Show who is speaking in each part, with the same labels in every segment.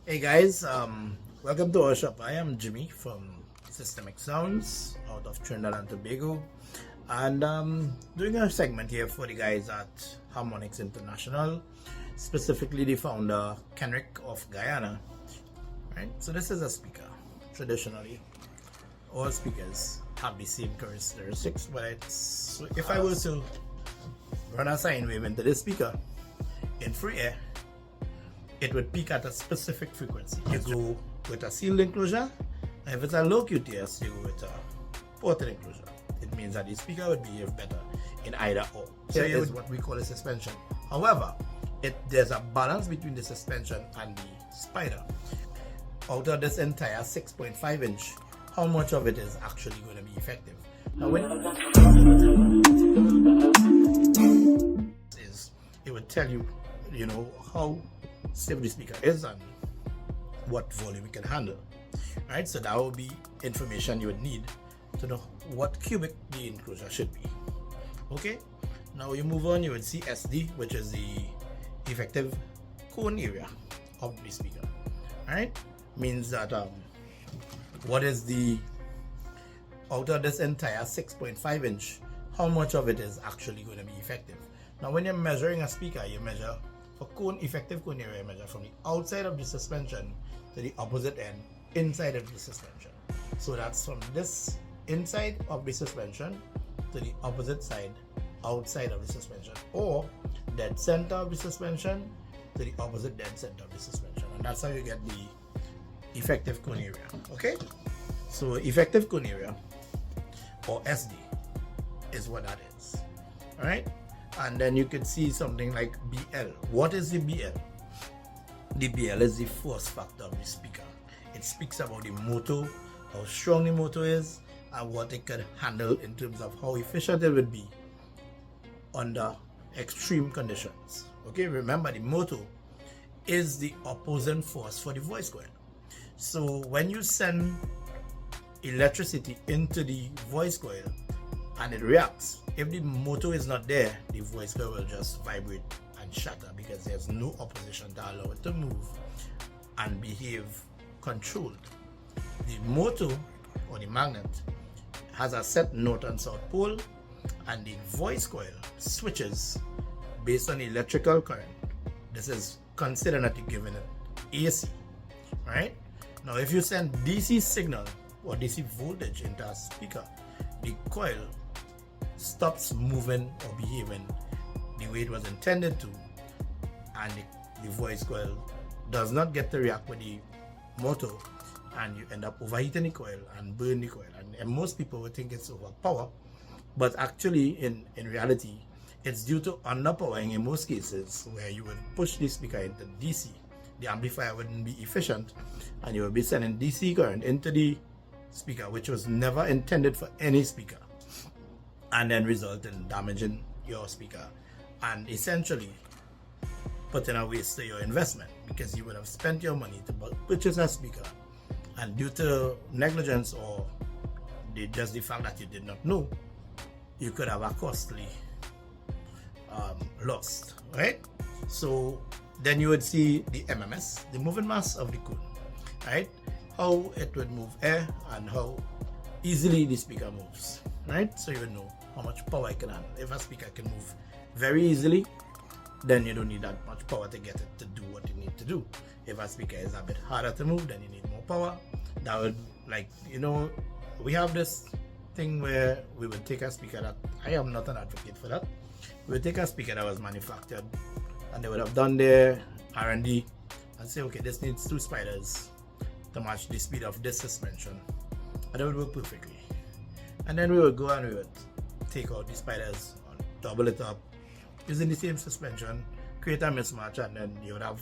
Speaker 1: Hey guys, welcome to our shop. I am Jimmy from Systemic Sounds out of Trinidad and Tobago, and doing a segment here for the guys at Harmonics International, specifically the founder Kenrick of Guyana. Right, so this is a speaker. Traditionally, all speakers have the same characteristics, but so if I were to run a sine wave into this speaker in free air, it would peak at a specific frequency. You go with a sealed enclosure, and if it's a low QTS, you go with a ported enclosure. It means that the speaker would behave better in either or. Here is what we call a suspension. However, there's a balance between the suspension and the spider. Out of this entire 6.5 inch, how much of it is actually going to be effective? Now, it would tell you, how stiff the speaker is and what volume it can handle. Right, so that would be information you would need to know what cubic the enclosure should be. Okay, now you move on, you would see SD, which is the effective cone area of the speaker. Right, means that what is the out of this entire 6.5 inch, how much of it is actually going to be effective. Now when you're measuring a speaker, you measure for effective cone area, measure from the outside of the suspension to the opposite end inside of the suspension. So that's from this inside of the suspension to the opposite side outside of the suspension, or dead center of the suspension to the opposite dead center of the suspension, and that's how you get the effective cone area. Okay, so effective cone area, or SD, is what that is. All right, and then you could see something like BL. What is the BL? The BL is the force factor of the speaker. It speaks about the motor, how strong the motor is, and what it can handle in terms of how efficient it would be under extreme conditions. Okay, remember the motor is the opposing force for the voice coil. So when you send electricity into the voice coil and it reacts, if the motor is not there, the voice coil will just vibrate and shatter because there's no opposition to allow it to move and behave controlled. The motor, or the magnet, has a set north and south pole, and the voice coil switches based on electrical current. This is considered that you're giving it AC. Right? Now if you send DC signal or DC voltage into a speaker, the coil stops moving or behaving the way it was intended to, and the voice coil does not get to react with the motor, and you end up overheating the coil and burn the coil. And most people would think it's overpower, but actually in reality it's due to underpowering in most cases, where you would push the speaker into DC. The amplifier wouldn't be efficient, and you would be sending DC current into the speaker, which was never intended for any speaker, and then result in damaging your speaker and essentially putting a waste to your investment, because you would have spent your money to purchase a speaker, and due to negligence or just the fact that you did not know, you could have a costly loss. Right? So then you would see the MMS, the moving mass of the cone. Right? How it would move air and how easily the speaker moves. Right? So you would know how much power it can handle. If a speaker can move very easily, then you don't need that much power to get it to do what you need to do. If a speaker is a bit harder to move, then you need more power. That would, we have this thing where we would take a speaker that, I am not an advocate for that. We would take a speaker that was manufactured, and they would have done their R&D and say, okay, this needs 2 spiders to match the speed of this suspension, and it would work perfectly. And then we would go and we would take out the spiders and double it up using the same suspension, create a mismatch, and then you would have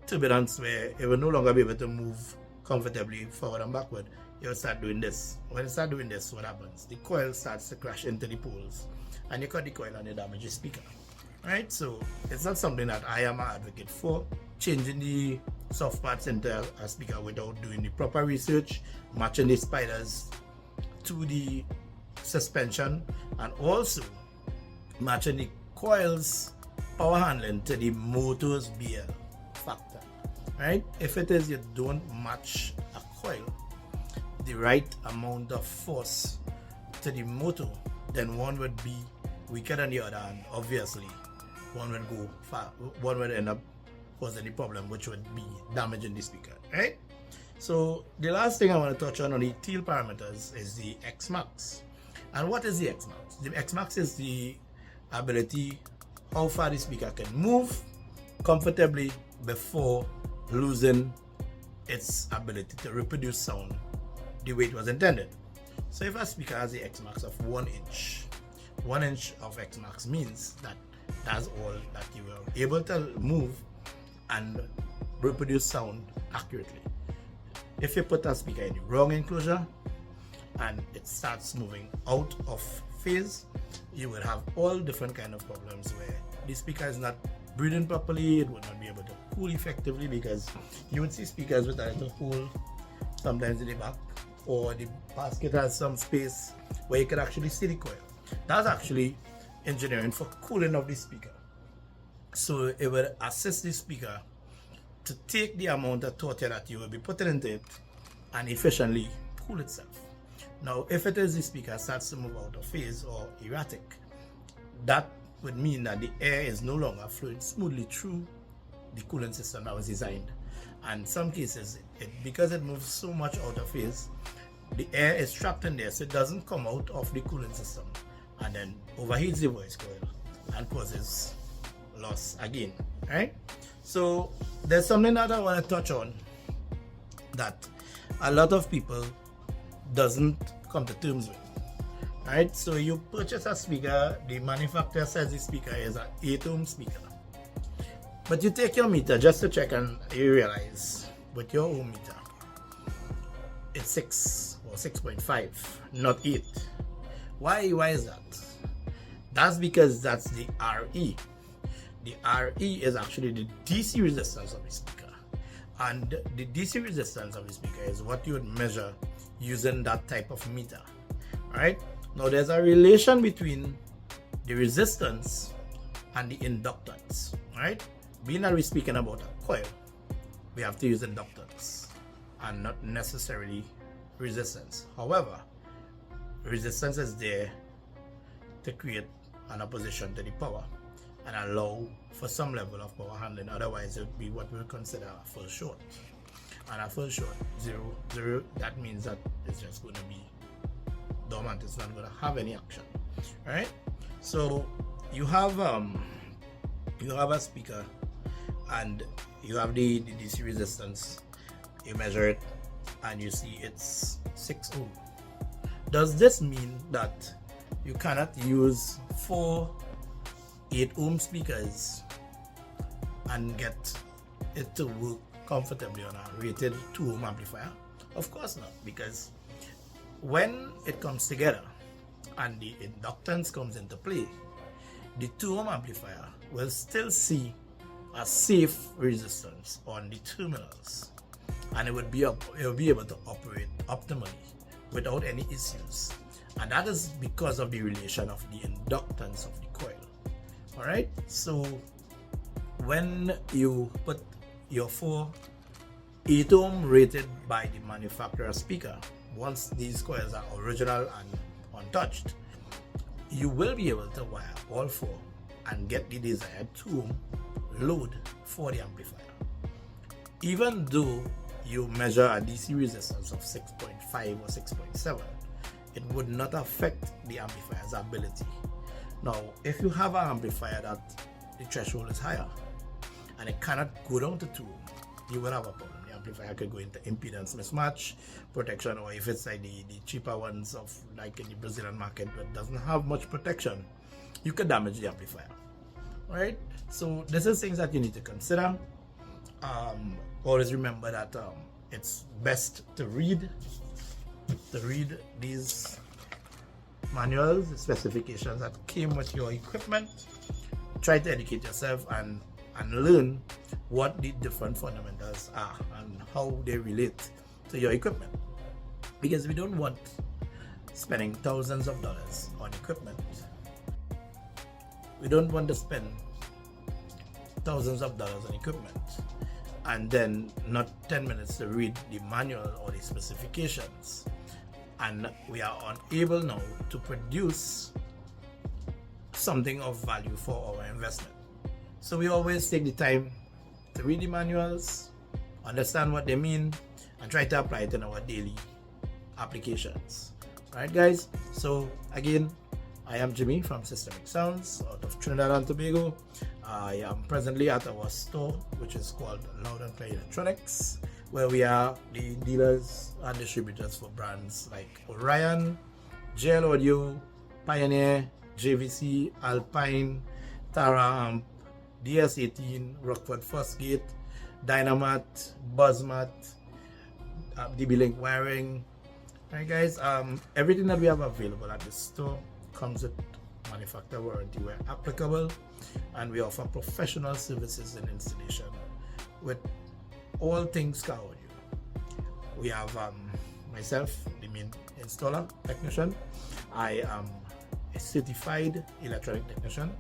Speaker 1: turbulence where it would no longer be able to move comfortably forward and backward. You would start doing this. When you start doing this, what happens? The coil starts to crash into the poles, and you cut the coil and you damage the speaker. Right? So it's not something that I am an advocate for. Changing the soft parts into a speaker without doing the proper research, matching the spiders to the suspension, and also matching the coils power handling to the motor's BL factor. right? If it is you don't match a coil the right amount of force to the motor, then one would be weaker than the other, and obviously one would go far, one would end up causing the problem, which would be damaging the speaker, right? So the last thing I want to touch on the teal parameters is the X max. And what is the X max? The X max is the ability how far the speaker can move comfortably before losing its ability to reproduce sound the way it was intended. So if a speaker has the X max of 1 inch, 1 inch of X max means that that's all that you are able to move and reproduce sound accurately. If you put a speaker in the wrong enclosure and it starts moving out of phase, you will have all different kind of problems where the speaker is not breathing properly, it would not be able to cool effectively, because you would see speakers with a little hole sometimes in the back, or the basket has some space where you can actually see the coil. That's actually engineering for cooling of the speaker. So it will assist the speaker to take the amount of torque that you will be putting into it and efficiently cool itself. Now, if it is the speaker starts to move out of phase or erratic, that would mean that the air is no longer flowing smoothly through the cooling system that was designed. And in some cases, because it moves so much out of phase, the air is trapped in there, so it doesn't come out of the cooling system, and then overheats the voice coil and causes loss again, right? So there's something that I want to touch on that a lot of people doesn't come to terms with. Right, so you purchase a speaker, the manufacturer says the speaker is an 8 ohm speaker, but you take your meter just to check and you realize with your ohm meter it's 6 or 6.5, not 8. Why is that? That's because that's the RE. The RE is actually the DC resistance of the speaker, and the DC resistance of the speaker is what you would measure using that type of meter. Right? Now there's a relation between the resistance and the inductance, right? Being that we're speaking about a coil, we have to use inductance and not necessarily resistance. However, resistance is there to create an opposition to the power and allow for some level of power handling. Otherwise, it would be what we would consider a full short. And a full short, 0, that means that it's just going to be dormant, it's not going to have any action, right? So you have a speaker and you have the DC resistance, you measure it and you see it's 6 ohm. Does this mean that you cannot use 4 8 ohm speakers and get it to work comfortably on a rated 2 ohm amplifier? Of course not, because when it comes together and the inductance comes into play, the 2 ohm amplifier will still see a safe resistance on the terminals, and it will be able to operate optimally without any issues. And that is because of the relation of the inductance of the coil. All right, so when you put your 4 8 ohm rated by the manufacturer speaker, once these coils are original and untouched, you will be able to wire all 4 and get the desired 2 ohm load for the amplifier. Even though you measure a DC resistance of 6.5 or 6.7, it would not affect the amplifier's ability. Now, if you have an amplifier that the threshold is higher and it cannot go down to 2 ohm, you will have a problem. The amplifier could go into impedance mismatch protection, or if it's like the cheaper ones of like in the Brazilian market but doesn't have much protection, you could damage the amplifier. Right? So this is things that you need to consider. Always remember that it's best to read these manuals, the specifications that came with your equipment. Try to educate yourself and learn what the different fundamentals are and how they relate to your equipment, because we don't want spending thousands of dollars on equipment. We don't want to spend thousands of dollars on equipment and then not 10 minutes to read the manual or the specifications, and we are unable now to produce something of value for our investment. So we always take the time to read the manuals, understand what they mean, and try to apply it in our daily applications. Alright guys, so again, I am Jimmy from Systemic Sounds out of Trinidad and Tobago. I am presently at our store, which is called Loud and Clear Electronics, where we are the dealers and distributors for brands like Orion, JL Audio, Pioneer, JVC, Alpine, Tara Amp, DS18, Rockford Fosgate, Dynamat, Buzzmat, DB Link wiring. Alright guys, everything that we have available at the store comes with manufacturer warranty where applicable, and we offer professional services in installation with all things car audio. We have myself, the main installer technician. I am a certified electronic technician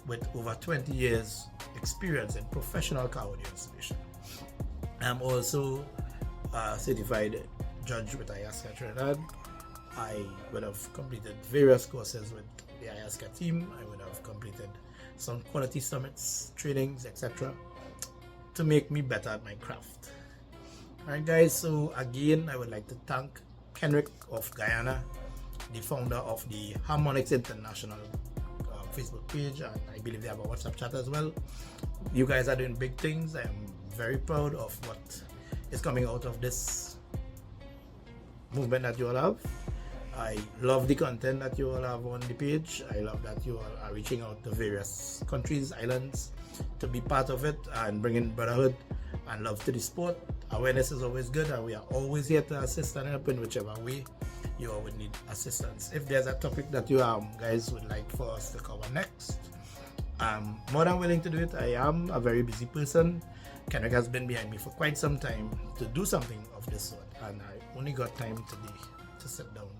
Speaker 1: with over 20 years experience in professional car audio installation. I'm also a certified judge with IASCA Trinidad. I would have completed various courses with the IASCA team. I would have completed some quality summits, trainings, etc. to make me better at my craft. Alright guys, so again I would like to thank Kenrick of Guyana, the founder of the Harmonics International Facebook page, and I believe they have a WhatsApp chat as well. You guys are doing big things. I am very proud of what is coming out of this movement that you all have. I love the content that you all have on the page. I love that you all are reaching out to various countries, islands, to be part of it and bringing brotherhood and love to the sport. Awareness is always good, and we are always here to assist and help in whichever way you all would need assistance. If there's a topic that you guys would like for us to cover next, I'm more than willing to do it. I am a very busy person. Kenrick has been behind me for quite some time to do something of this sort, and I only got time today to sit down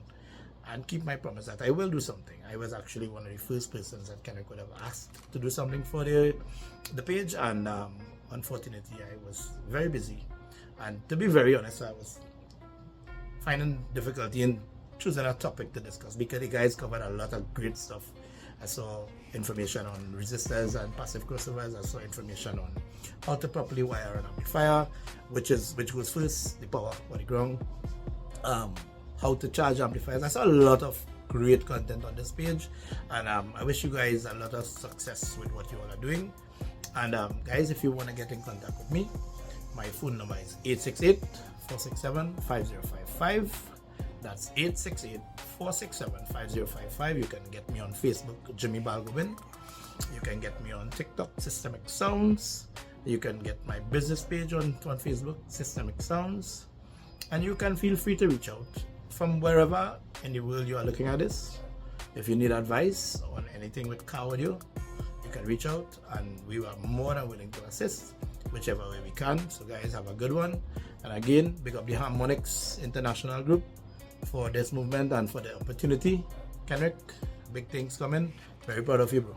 Speaker 1: and keep my promise that I will do something. I was actually one of the first persons that Kenrick would have asked to do something for the page, and unfortunately I was very busy, and to be very honest, I was finding difficulty in choosing a topic to discuss because the guys covered a lot of great stuff. I saw information on resistors and passive crossovers. I saw information on how to properly wire an amplifier, which goes first, the power or the ground, how to charge amplifiers. I saw a lot of great content on this page, and I wish you guys a lot of success with what you all are doing. And guys, if you want to get in contact with me, my phone number is 868-467-5055. That's 868-467-5055. You can get me on Facebook, Jimmy Balgobin. You can get me on TikTok, Systemic Sounds. You can get my business page on Facebook, Systemic Sounds. And you can feel free to reach out from wherever in the world you are looking at this. If you need advice on anything with car audio, you can reach out, and we are more than willing to assist whichever way we can. So guys, have a good one. And again, big up the Harmonics International Group for this movement and for the opportunity. Kenrick, big things coming. Very proud of you, bro.